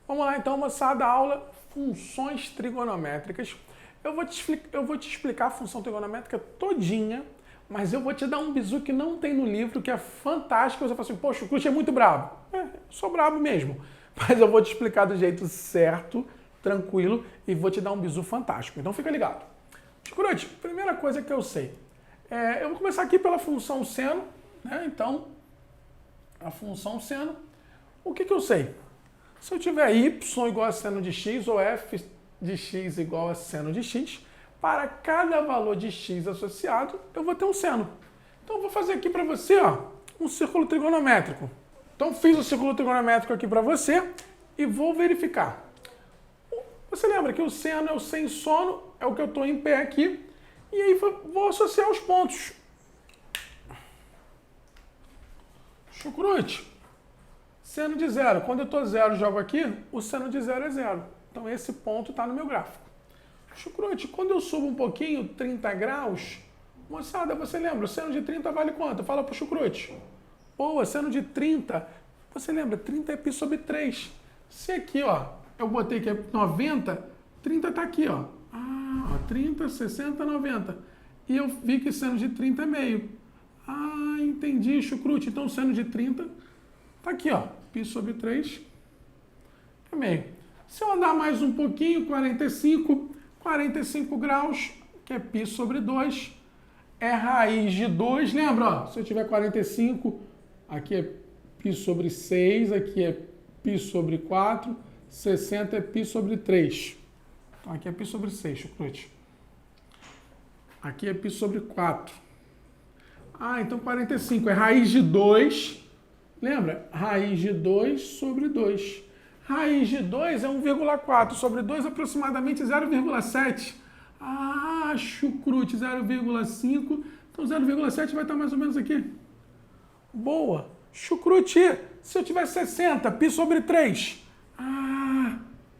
Vamos lá então, moçada, aula funções trigonométricas. Eu vou te explicar a função trigonométrica todinha, mas eu vou te dar um bizu que não tem no livro, que é fantástico. Você fala assim, poxa, o Cruz é muito brabo. Eu sou brabo mesmo, mas eu vou te explicar do jeito certo, tranquilo, e vou te dar um bizu fantástico. Então fica ligado. Cruz, primeira coisa que eu sei. Eu vou começar aqui pela função seno, né? Então, a função seno, o que eu sei? Se eu tiver y igual a seno de x ou f de x igual a seno de x, para cada valor de x associado, eu vou ter um seno. Então, eu vou fazer aqui para você um círculo trigonométrico. Então, fiz o círculo trigonométrico aqui para você e vou verificar. Você lembra que o seno é o sem sono, é o que eu estou em pé aqui, e aí vou associar os pontos. Chucrute. Seno de zero. Quando eu estou zero, jogo aqui, o seno de zero é zero. Então, esse ponto está no meu gráfico. Chucrute, quando eu subo um pouquinho, 30 graus, moçada, você lembra, o seno de 30 vale quanto? Fala para o chucrute. Boa, seno de 30. Você lembra, 30 é π sobre 3. Se aqui, eu botei que é 90, 30 está aqui, 30, 60, 90. E eu vi que seno de 30 é meio. Entendi, chucrute. Então, o seno de 30 está aqui, π sobre 3 é meio. Se eu andar mais um pouquinho, 45 graus, que é π sobre 2, é raiz de 2. Lembra, se eu tiver 45, aqui é π sobre 6, aqui é π sobre 4, 60 é π sobre 3. Então, aqui é π sobre 6, chucrute. Aqui é π sobre 4. Então 45 é raiz de 2. Lembra? Raiz de 2 sobre 2. Raiz de 2 é 1,4 sobre 2, aproximadamente 0,7. Chucrute, 0,5. Então 0,7 vai estar mais ou menos aqui. Boa. Chucrute, se eu tiver 60, π sobre 3.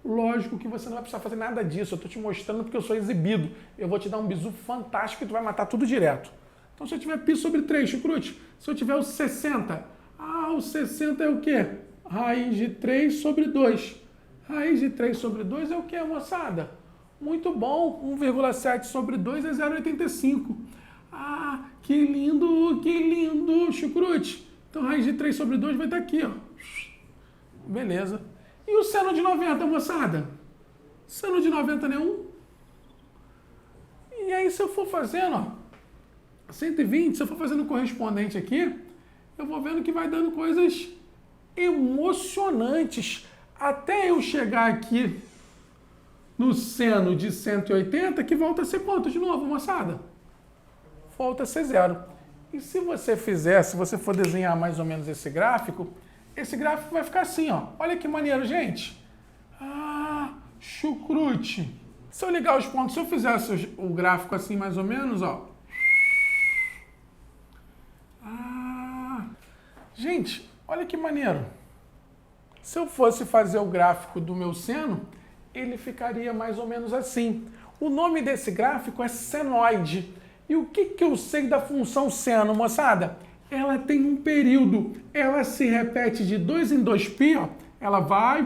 Lógico que você não vai precisar fazer nada disso. Eu estou te mostrando porque eu sou exibido. Eu vou te dar um bizu fantástico e tu vai matar tudo direto. Então, se eu tiver π sobre 3, chucrute, se eu tiver o 60, o 60 é o quê? Raiz de 3 sobre 2. Raiz de 3 sobre 2 é o quê, moçada? Muito bom, 1,7 sobre 2 é 0,85. Que lindo, chucrute. Então, raiz de 3 sobre 2 vai estar aqui, Beleza. E o seno de 90, moçada? Seno de 90 não é 1? E aí, se eu for fazendo, 120, se eu for fazendo correspondente aqui, eu vou vendo que vai dando coisas emocionantes. Até eu chegar aqui no seno de 180, que volta a ser quanto de novo, moçada? Volta a ser zero. E se você for desenhar mais ou menos esse gráfico vai ficar assim, Olha que maneiro, gente. Chucrute. Se eu ligar os pontos, se eu fizesse o gráfico assim mais ou menos, Gente, olha que maneiro. Se eu fosse fazer o gráfico do meu seno, ele ficaria mais ou menos assim. O nome desse gráfico é senoide. E o que eu sei da função seno, moçada? Ela tem um período. Ela se repete de 2 em 2π, Ela vai,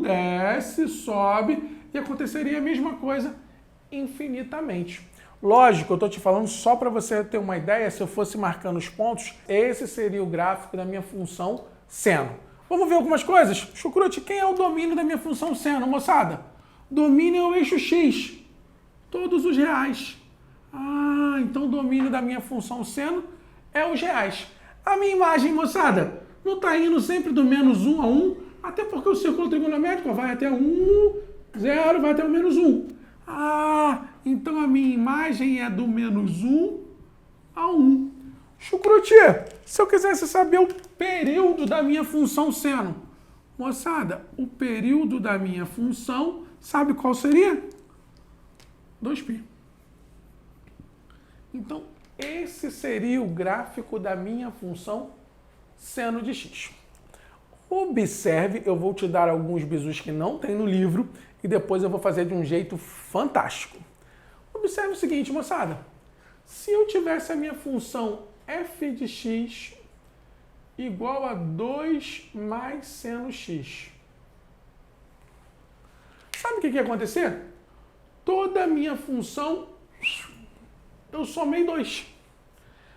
desce, sobe, e aconteceria a mesma coisa infinitamente. Lógico, eu estou te falando só para você ter uma ideia, se eu fosse marcando os pontos, esse seria o gráfico da minha função seno. Vamos ver algumas coisas? Chucrute, quem é o domínio da minha função seno, moçada? Domínio é o eixo x, todos os reais. Então o domínio da minha função seno é os reais. A minha imagem, moçada, não está indo sempre do menos 1 a 1, até porque o círculo trigonométrico vai até 1, 0, vai até o menos 1. Então a minha imagem é do menos 1 a 1. Chucrute, se eu quisesse saber o período da minha função seno, moçada, o período da minha função, sabe qual seria? 2π. Então, esse seria o gráfico da minha função seno de x. Observe, eu vou te dar alguns bizus que não tem no livro e depois eu vou fazer de um jeito fantástico. Observe o seguinte, moçada. Se eu tivesse a minha função f de x igual a 2 mais seno x, sabe o que ia acontecer? Toda a minha função, eu somei 2.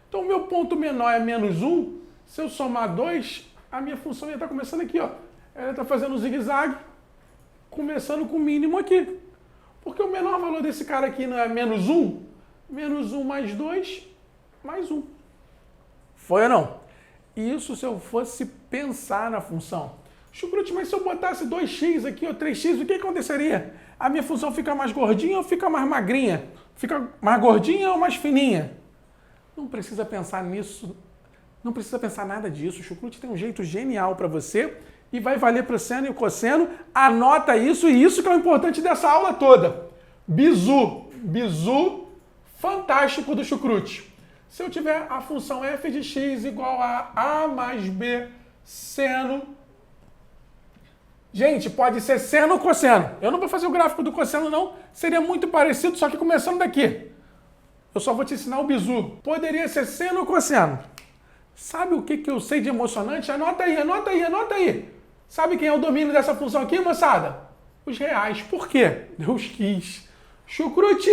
Então, o meu ponto menor é menos 1. Se eu somar 2, a minha função ia estar começando aqui, ó. Ela está fazendo um zigue-zague, começando com o mínimo aqui. Porque o menor valor desse cara aqui não é menos 1? Menos 1 mais 2, mais 1. Foi ou não? Isso se eu fosse pensar na função. Chucrute, mas se eu botasse 2x aqui ou 3x, o que aconteceria? A minha função fica mais gordinha ou fica mais magrinha? Fica mais gordinha ou mais fininha? Não precisa pensar nisso. Não precisa pensar nada disso. O Chucrute tem um jeito genial para você e vai valer para o seno e o cosseno. Anota isso e isso que é o importante dessa aula toda. Bizu. Bizu fantástico do Chucrute. Se eu tiver a função f de x igual a a mais b seno. Gente, pode ser seno ou cosseno. Eu não vou fazer o gráfico do cosseno, não. Seria muito parecido, só que começando daqui. Eu só vou te ensinar o bizu. Poderia ser seno ou cosseno. Sabe o que eu sei de emocionante? Anota aí, anota aí, anota aí. Sabe quem é o domínio dessa função aqui, moçada? Os reais. Por quê? Deus quis. Chucrute,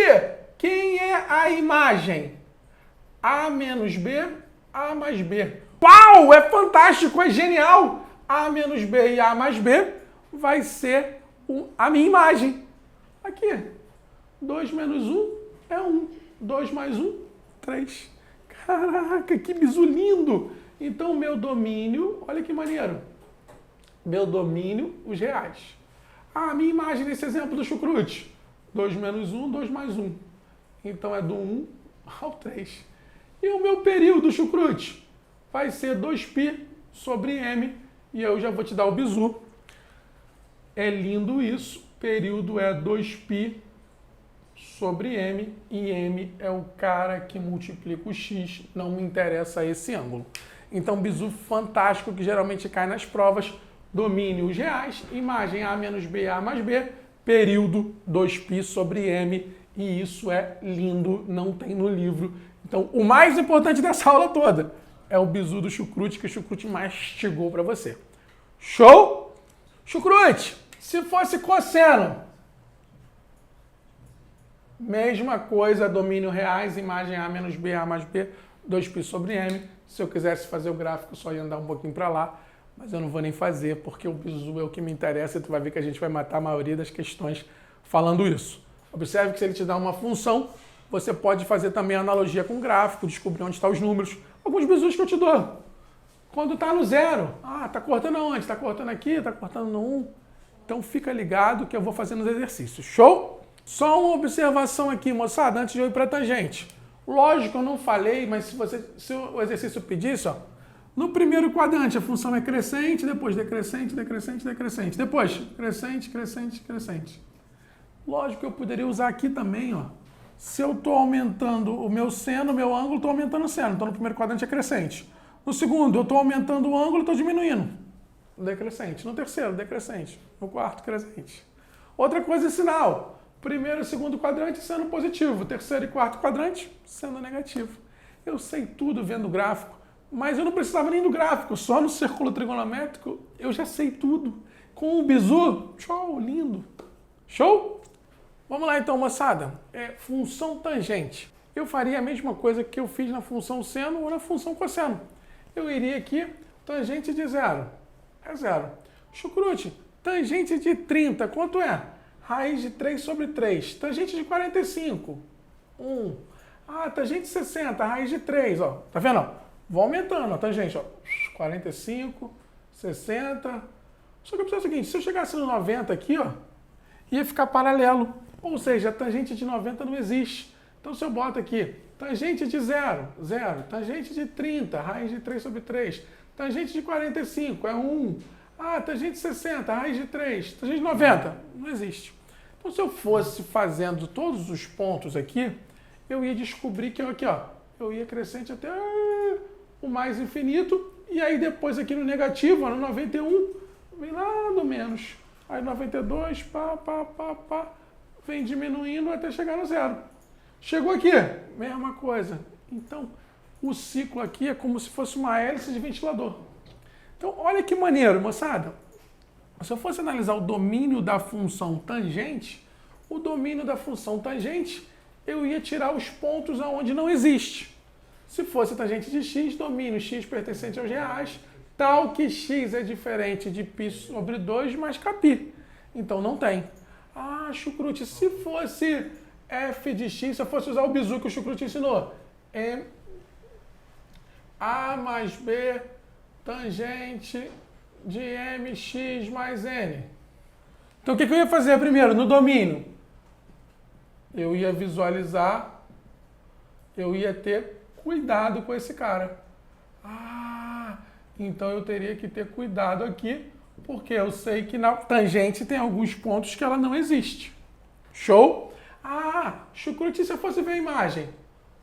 quem é a imagem? A menos B, A mais B. Uau, é fantástico, é genial. A menos B e A mais B vai ser a minha imagem. Aqui, 2 menos 1 é 1. 2 mais 1, 3. Caraca, que bizu lindo! Então, meu domínio, olha que maneiro. Meu domínio, os reais. A minha imagem nesse exemplo do Chucrute. 2 menos 1, 2 mais 1. Então, é do 1 ao 3. E o meu período, Chucrute, vai ser 2π sobre m. E eu já vou te dar o bizu. É lindo isso. Período é 2π sobre m, e m é o cara que multiplica o x, não me interessa esse ângulo. Então, bizu fantástico que geralmente cai nas provas, domínio os reais, imagem a menos b, a mais b, período 2π sobre m, e isso é lindo, não tem no livro. Então, o mais importante dessa aula toda é o bizu do Chucrute, que o Chucrute mastigou para você. Show? Chucrute, se fosse cosseno, mesma coisa, domínio reais, imagem A menos B, A mais B, 2π sobre M. Se eu quisesse fazer o gráfico, só ia andar um pouquinho para lá, mas eu não vou nem fazer, porque o bizu é o que me interessa e tu vai ver que a gente vai matar a maioria das questões falando isso. Observe que se ele te dá uma função, você pode fazer também analogia com o gráfico, descobrir onde estão os números. Alguns bizus que eu te dou. Quando está no 0, está cortando aonde? Está cortando aqui, está cortando no 1. Então fica ligado que eu vou fazendo os exercícios. Show? Só uma observação aqui, moçada, antes de eu ir para a tangente. Lógico, eu não falei, mas se o exercício pedisse, ó, no primeiro quadrante a função é crescente, depois decrescente, decrescente, decrescente. Depois, crescente, crescente, crescente. Lógico que eu poderia usar aqui também, ó. Se eu estou aumentando o meu seno, o meu ângulo, estou aumentando o seno. Então, no primeiro quadrante é crescente. No segundo, eu estou aumentando o ângulo, estou diminuindo. Decrescente. No terceiro, decrescente. No quarto, crescente. Outra coisa é sinal. Primeiro e segundo quadrante sendo positivo, terceiro e quarto quadrante sendo negativo. Eu sei tudo vendo o gráfico, mas eu não precisava nem do gráfico, só no círculo trigonométrico eu já sei tudo. Com o bizu, show, lindo. Show? Vamos lá então, moçada. Função tangente. Eu faria a mesma coisa que eu fiz na função seno ou na função cosseno. Eu iria aqui, tangente de 0. É 0. Chucrute, tangente de 30, quanto é? Raiz de 3 sobre 3. Tangente de 45. 1. Tangente de 60. Raiz de 3. Ó. Tá vendo? Ó? Vou aumentando a tangente. Ó. 45, 60. Só que eu preciso o seguinte. Se eu chegasse no 90 aqui, ó, ia ficar paralelo. Ou seja, a tangente de 90 não existe. Então, se eu boto aqui tangente de 0, 0. Tangente de 30. Raiz de 3 sobre 3. Tangente de 45. É 1. Tangente de 60. Raiz de 3. Tangente de 90. Não existe. Então, se eu fosse fazendo todos os pontos aqui, eu ia descobrir que aqui, ó, eu ia crescente até o mais infinito, e aí depois aqui no negativo, ó, no 91, vem lá no menos. Aí 92, vem diminuindo até chegar no 0. Chegou aqui, mesma coisa. Então, o ciclo aqui é como se fosse uma hélice de ventilador. Então, olha que maneiro, moçada. Se eu fosse analisar o domínio da função tangente, o domínio da função tangente, eu ia tirar os pontos aonde não existe. Se fosse tangente de x, domínio x pertencente aos reais, tal que x é diferente de π sobre 2 mais kπ. Então não tem. Ah, Chucrute, se fosse f de x, se eu fosse usar o bizu que o Chucrute ensinou, é a mais b tangente de mx mais n. Então o que eu ia fazer primeiro no domínio? Eu ia visualizar, eu ia ter cuidado com esse cara. Ah, então eu teria que ter cuidado aqui, porque eu sei que na tangente tem alguns pontos que ela não existe. Show? Ah, Chucrute, se eu fosse ver a imagem.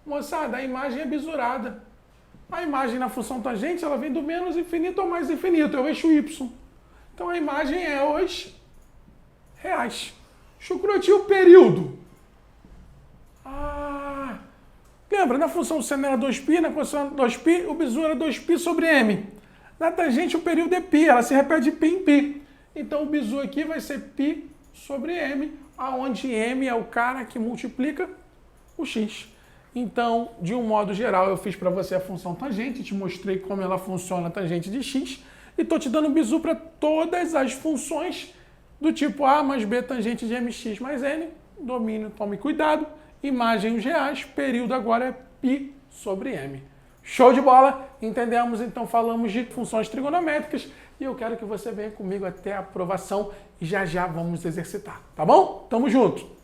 Moçada, a imagem é bisurada. A imagem na função tangente, ela vem do menos infinito ao mais infinito, é o eixo y. Então a imagem é os reais. Chucrute, e o período? Ah, lembra, na função seno era 2π, na função 2π, o bizu era 2π sobre m. Na tangente o período é π, ela se repete π em π. Então o bizu aqui vai ser π sobre m, aonde m é o cara que multiplica o x. Então, de um modo geral, eu fiz para você a função tangente, te mostrei como ela funciona a tangente de x, e estou te dando bizu para todas as funções do tipo a mais b tangente de mx mais n, domínio, tome cuidado, imagem os reais, período agora é π sobre m. Show de bola? Entendemos? Então falamos de funções trigonométricas e eu quero que você venha comigo até a aprovação e já já vamos exercitar, tá bom? Tamo junto!